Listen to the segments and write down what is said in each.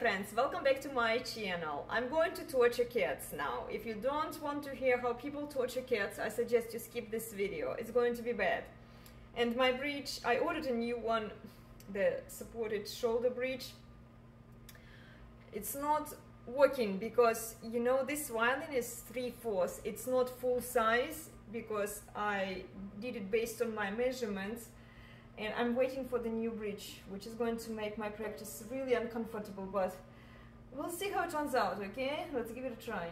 friends, welcome back to my channel. I'm going to torture cats now. If you don't want to hear how people torture cats, I suggest you skip this video. It's going to be bad. And my bridge, I ordered a new one, the supported shoulder bridge. It's not working because, you know, this violin is 3/4. It's not full size because I did it based on my measurements. And I'm waiting for the new bridge, which is going to make my practice really uncomfortable, but we'll see how it turns out, okay? Let's give it a try.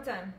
Time.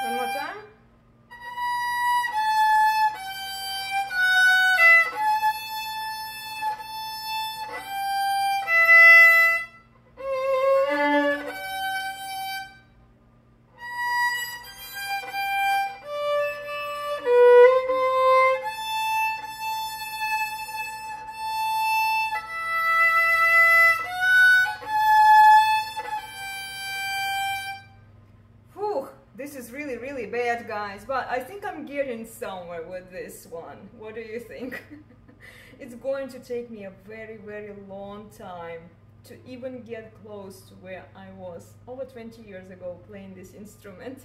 One more time. This is really bad, guys, but I think I'm getting somewhere with this one. What do you think? It's going to take me a very long time to even get close to where I was over 20 years ago playing this instrument.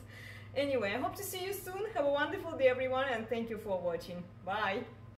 Anyway, I hope to see you soon. Have a wonderful day, everyone, and thank you for watching. Bye!